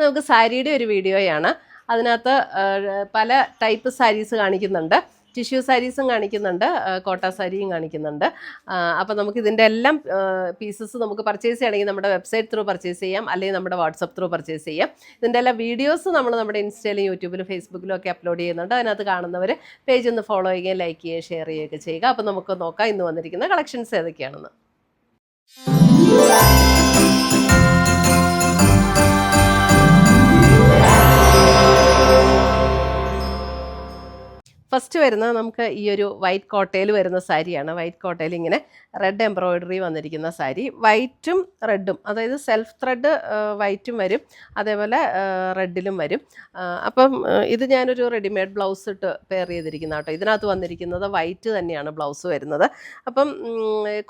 നമുക്ക് സാരിയുടെ ഒരു വീഡിയോയാണ്. അതിനകത്ത് പല ടൈപ്പ് സാരീസ് കാണിക്കുന്നുണ്ട്. ടിഷ്യൂ സാരീസും കാണിക്കുന്നുണ്ട്, കോട്ട സാരിയും കാണിക്കുന്നുണ്ട്. അപ്പോൾ നമുക്ക് ഇതിൻ്റെ എല്ലാം പീസസ് നമുക്ക് പർച്ചേസ് ചെയ്യണമെങ്കിൽ നമ്മുടെ വെബ്സൈറ്റ് ത്രൂ പർച്ചേസ് ചെയ്യാം, അല്ലെങ്കിൽ നമ്മുടെ വാട്സപ്പ് ത്രൂ പർച്ചേസ് ചെയ്യാം. ഇതിൻ്റെ എല്ലാ വീഡിയോസ് നമ്മൾ നമ്മുടെ ഇൻസ്റ്റയിലും യൂട്യൂബിലും ഫേസ്ബുക്കിലും ഒക്കെ അപ്ലോഡ് ചെയ്യുന്നുണ്ട്. അതിനകത്ത് കാണുന്നവർ പേജ് ഒന്ന് ഫോളോ ചെയ്യുകയും ലൈക്ക് ചെയ്യുകയും ഷെയർ ചെയ്യുകയൊക്കെ ചെയ്യുക. അപ്പോൾ നമുക്ക് നോക്കാം ഇന്ന് വന്നിരിക്കുന്ന കളക്ഷൻസ് ഏതൊക്കെയാണെന്ന്. ഫസ്റ്റ് വരുന്നത് നമുക്ക് ഈ ഒരു വൈറ്റ് കോട്ടയിൽ വരുന്ന സാരിയാണ്. വൈറ്റ് കോട്ടയിൽ ഇങ്ങനെ റെഡ് എംബ്രോയിഡറി വന്നിരിക്കുന്ന സാരി, വൈറ്റും റെഡും, അതായത് സെൽഫ് ത്രെഡ് വൈറ്റും വരും, അതേപോലെ റെഡിലും വരും. അപ്പം ഇത് ഞാനൊരു റെഡിമെയ്ഡ് ബ്ലൗസ് ഇട്ട് പെയർ ചെയ്തിരിക്കുന്ന കേട്ടോ. ഇതിനകത്ത് വന്നിരിക്കുന്നത് വൈറ്റ് തന്നെയാണ് ബ്ലൗസ് വരുന്നത്. അപ്പം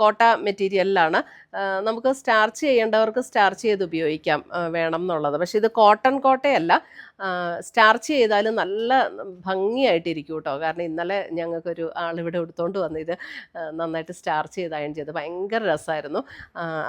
കോട്ട മെറ്റീരിയലിലാണ്. നമുക്ക് സ്റ്റാർച്ച് ചെയ്യേണ്ടവർക്ക് സ്റ്റാർച്ച് ചെയ്ത് ഉപയോഗിക്കാം വേണം എന്നുള്ളത്. പക്ഷേ ഇത് കോട്ടൺ കോട്ടയല്ല, സ്റ്റാർച്ച് ചെയ്താൽ നല്ല ഭംഗിയായിട്ടിരിക്കും കേട്ടോ. കാരണം ഇന്നലെ ഞങ്ങൾക്കൊരു ആളിവിടെ എടുത്തുകൊണ്ട് വന്ന് ഇത് നന്നായിട്ട് സ്റ്റാർച്ച് ചെയ്ത് അയൺ ചെയ്ത് ഭയങ്കര രസമായിരുന്നു.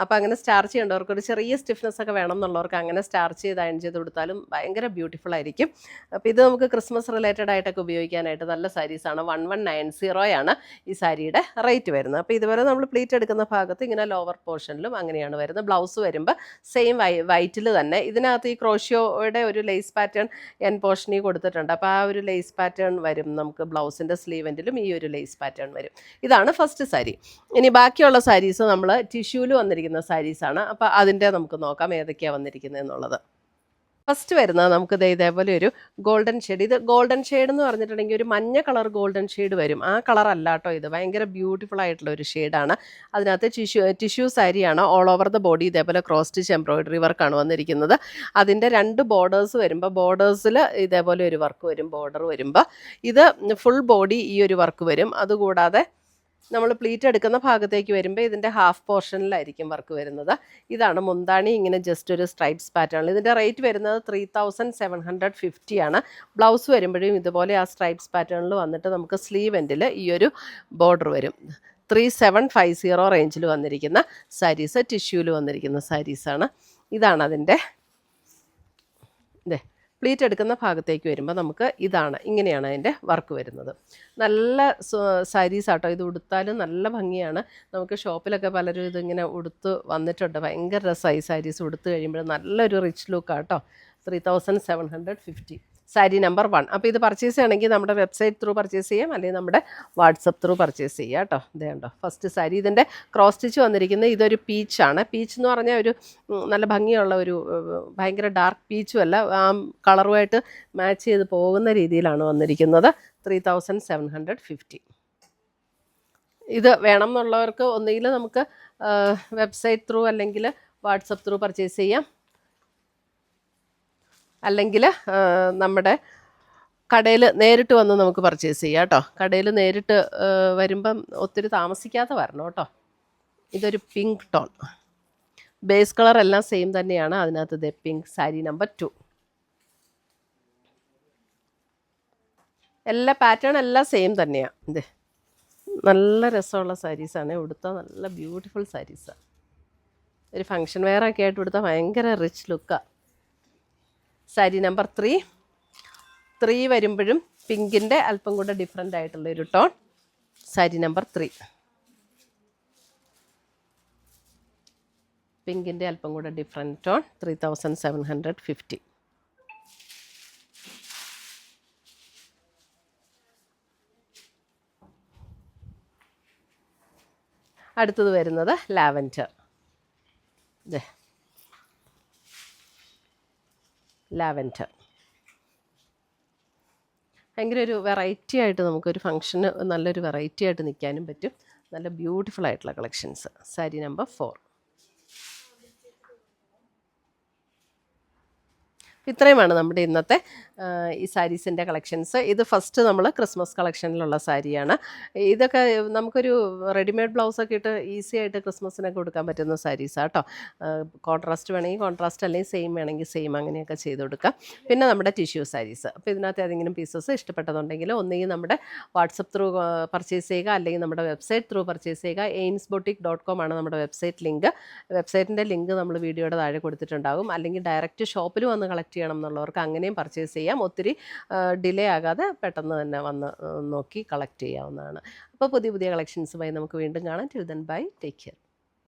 അപ്പോൾ അങ്ങനെ സ്റ്റാർച്ച് ചെയ്യേണ്ടവർക്ക് ഒരു ചെറിയ സ്റ്റിഫ്നെസ് ഒക്കെ വേണം എന്നുള്ളവർക്ക് അങ്ങനെ സ്റ്റാർച്ച് ചെയ്ത് അയൺ ചെയ്ത് കൊടുത്താലും ഭയങ്കര ബ്യൂട്ടിഫുൾ ആയിരിക്കും. അപ്പോൾ ഇത് നമുക്ക് ക്രിസ്മസ് റിലേറ്റഡ് ആയിട്ടൊക്കെ ഉപയോഗിക്കാനായിട്ട് നല്ല സാരീസാണ്. 1190 ഈ സാരിയുടെ റേറ്റ് വരുന്നത്. അപ്പോൾ ഇതുവരെ നമ്മൾ പ്ലീറ്റ് എടുക്കുന്ന ഭാഗത്ത് ഇങ്ങനെ ലോവർ പോർഷനിലും അങ്ങനെയാണ് വരുന്നത്. ബ്ലൗസ് വരുമ്പോൾ സെയിം വൈറ്റിൽ തന്നെ. ഇതിനകത്ത് ഈ ക്രോഷ്യോയുടെ ഒരു ലേസ് പാറ്റേൺ എൻ പോർഷനിൽ കൊടുത്തിട്ടുണ്ട്. അപ്പോൾ ആ ഒരു ലേസ് പാറ്റേൺ വരും നമുക്ക് ബ്ലൗസിൻ്റെ സ്ലീവെൻറ്റിലും ഈ ഒരു ലേസ് പാറ്റേൺ വരും. ഇതാണ് ഫസ്റ്റ് സാരി. ഇനി ബാക്കിയുള്ള സാരീസ് നമ്മൾ ടിഷ്യൂല് വന്നിരിക്കുന്ന സാരീസാണ്. അപ്പോൾ അതിൻ്റെ നമുക്ക് നോക്കാം ഏതൊക്കെയാണ് വന്നിരിക്കുന്നത് എന്നുള്ളത്. ഫസ്റ്റ് വരുന്നത് നമുക്ക് ഇതേപോലെ ഒരു ഗോൾഡൻ ഷെയ്ഡ്. ഇത് ഗോൾഡൻ ഷെയ്ഡ് എന്ന് പറഞ്ഞിട്ടുണ്ടെങ്കിൽ ഒരു മഞ്ഞ കളർ ഗോൾഡൻ ഷെയ്ഡ് വരും. ആ കളർ അല്ല കേട്ടോ ഇത്, ഭയങ്കര ബ്യൂട്ടിഫുൾ ആയിട്ടുള്ള ഒരു ഷെയ്ഡാണ്. അതിനകത്ത് ടിഷ്യൂ സാരിയാണ്. ഓൾ ഓവർ ദ ബോഡി ഇതേപോലെ ക്രോസ് സ്റ്റിച്ച് എംബ്രോയിഡറി വർക്കാണ് വന്നിരിക്കുന്നത്. അതിൻ്റെ 2 ബോർഡേഴ്സ് വരുമ്പോൾ ബോർഡേഴ്സിൽ ഇതേപോലെ ഒരു വർക്ക് വരും. ബോർഡർ വരുമ്പോൾ ഇത് ഫുൾ ബോഡി ഈ ഒരു വർക്ക് വരും. അതുകൂടാതെ നമ്മൾ പ്ലീറ്റ് എടുക്കുന്ന ഭാഗത്തേക്ക് വരുമ്പോൾ ഇതിൻ്റെ ഹാഫ് പോർഷനിലായിരിക്കും വർക്ക് വരുന്നത്. ഇതാണ് മുന്താണി, ഇങ്ങനെ ജസ്റ്റ് ഒരു സ്ട്രൈപ്സ് പാറ്റേണിൽ. ഇതിൻ്റെ റേറ്റ് വരുന്നത് 3750 ബ്ലൗസ് വരുമ്പോഴും ഇതുപോലെ ആ സ്ട്രൈപ്സ് പാറ്റേണിൽ വന്നിട്ട് നമുക്ക് സ്ലീവ് എൻഡിൽ ഈ ഒരു ബോർഡർ വരും. 3750 റേഞ്ചിൽ വന്നിരിക്കുന്ന സാരീസ്, ടിഷ്യൂല് വന്നിരിക്കുന്ന സാരീസാണ്. ഇതാണ് അതിൻ്റെ പ്ലീറ്റ് എടുക്കുന്ന ഭാഗത്തേക്ക് വരുമ്പോൾ നമുക്ക് ഇങ്ങനെയാണ് അതിൻ്റെ വർക്ക് വരുന്നത്. നല്ല സാരീസ് ആട്ടോ. ഇത് ഉടുത്താലും നല്ല ഭംഗിയാണ്. നമുക്ക് ഷോപ്പിലൊക്കെ പലരും ഇതിങ്ങനെ ഉടുത്ത് വന്നിട്ടുണ്ട്. ഭയങ്കര രസമായി സാരീസ് ഉടുത്ത് കഴിയുമ്പോൾ നല്ലൊരു റിച്ച് ലുക്കാട്ടോ. 3750 സാരി നമ്പർ 1. അപ്പോൾ ഇത് പർച്ചേസ് ചെയ്യണമെങ്കിൽ നമ്മുടെ വെബ്സൈറ്റ് ത്രൂ പർച്ചേസ് ചെയ്യാം, അല്ലെങ്കിൽ നമ്മുടെ വാട്സപ്പ് ത്രൂ പർച്ചേസ് ചെയ്യാം കേട്ടോ. ഇതേ കണ്ടോ ഫസ്റ്റ് സാരി. ഇതിൻ്റെ ക്രോസ് സ്റ്റിച്ച് വന്നിരിക്കുന്നത് ഇതൊരു പീച്ചാണ്. പീച്ച് എന്ന് പറഞ്ഞാൽ ഒരു നല്ല ഭംഗിയുള്ള ഒരു ഭയങ്കര ഡാർക്ക് പീച്ചും അല്ല, ആ കളറുമായിട്ട് മാച്ച് ചെയ്ത് പോകുന്ന രീതിയിലാണ് വന്നിരിക്കുന്നത്. 3750. ഇത് വേണം എന്നുള്ളവർക്ക് ഒന്നുകിൽ നമുക്ക് വെബ്സൈറ്റ് ത്രൂ അല്ലെങ്കിൽ വാട്സപ്പ് ത്രൂ പർച്ചേസ് ചെയ്യാം, അല്ലെങ്കിൽ നമ്മുടെ കടയിൽ നേരിട്ട് വന്ന് നമുക്ക് പർച്ചേസ് ചെയ്യാം കേട്ടോ. കടയിൽ നേരിട്ട് വരുമ്പം ഒത്തിരി താമസിക്കാതെ വരണം കേട്ടോ. ഇതൊരു പിങ്ക് ടോൺ, ബേസ് കളർ എല്ലാം സെയിം തന്നെയാണ്. അതിനകത്ത് ഇത് പിങ്ക് സാരി നമ്പർ 2. എല്ലാ പാറ്റേൺ എല്ലാം സെയിം തന്നെയാണ്. ഇത് നല്ല രസമുള്ള സാരീസാണ്. ഉടുത്താൽ നല്ല ബ്യൂട്ടിഫുൾ സാരീസാണ്. ഒരു ഫങ്ഷൻ വെയറൊക്കെ ആയിട്ട് ഉടുത്താൽ ഭയങ്കര റിച്ച് ലുക്കാണ്. സാരി നമ്പർ 3 വരുമ്പോഴും പിങ്കിൻ്റെ അല്പം കൂടെ ഡിഫറെൻ്റ് ആയിട്ടുള്ളൊരു ടോൺ. സാരി നമ്പർ 3 പിങ്കിൻ്റെ അല്പം കൂടെ ഡിഫറെൻറ്റ് ടോൺ. 3750. അടുത്തത് വരുന്നത് ലാവൻഡർ. ലാവൻഡർ ഭയങ്കര ഒരു വെറൈറ്റി ആയിട്ട് നമുക്കൊരു ഫങ്ഷന് നല്ലൊരു വെറൈറ്റി ആയിട്ട് നിൽക്കാനും പറ്റും. നല്ല ബ്യൂട്ടിഫുൾ ആയിട്ടുള്ള കളക്ഷൻസ്. സാരി നമ്പർ 4. ഇത്രയുമാണ് നമ്മുടെ ഇന്നത്തെ ഈ സാരീസിൻ്റെ കളക്ഷൻസ്. ഇത് ഫസ്റ്റ് നമ്മൾ ക്രിസ്മസ് കളക്ഷനിലുള്ള സാരിയാണ്. ഇതൊക്കെ നമുക്കൊരു റെഡിമെയ്ഡ് ബ്ലൗസൊക്കെ ഇട്ട് ഈസി ആയിട്ട് ക്രിസ്മസിനൊക്കെ കൊടുക്കാൻ പറ്റുന്ന സാരീസാണ് കേട്ടോ. കോൺട്രാസ്റ്റ് വേണമെങ്കിൽ കോൺട്രാസ്റ്റ്, അല്ലെങ്കിൽ സെയിം വേണമെങ്കിൽ സെയിം, അങ്ങനെയൊക്കെ ചെയ്ത് കൊടുക്കാം. പിന്നെ നമ്മുടെ ടിഷ്യൂ സാരീസ്. അപ്പോൾ ഇതിനകത്ത് ഏതെങ്കിലും പീസസ് ഇഷ്ടപ്പെട്ടതുണ്ടെങ്കിൽ ഒന്നുകിൽ നമ്മുടെ വാട്സപ്പ് ത്രൂ പർച്ചേസ് ചെയ്യുക, അല്ലെങ്കിൽ നമ്മുടെ വെബ്സൈറ്റ് ത്രൂ പർച്ചേസ് ചെയ്യുക. ainsboutique.com ആണ് നമ്മുടെ വെബ്സൈറ്റ് ലിങ്ക്. വെബ്സൈറ്റിൻ്റെ ലിങ്ക് നമ്മൾ വീഡിയോയുടെ താഴെ കൊടുത്തിട്ടുണ്ടാകും. അല്ലെങ്കിൽ ഡയറക്റ്റ് ഷോപ്പിൽ വന്ന് കളക്ട് ചെയ്യണം എന്നുള്ളവർക്ക് അങ്ങനെയും പർച്ചേസ് ചെയ്യാം. ഒത്തിരി ഡിലേ ആകാതെ പെട്ടെന്ന് തന്നെ വന്ന് നോക്കി കളക്ട് ചെയ്യാവുന്നതാണ്. അപ്പോൾ പുതിയ പുതിയ കളക്ഷൻസുമായി നമുക്ക് വീണ്ടും കാണാം. Till then bye, take care.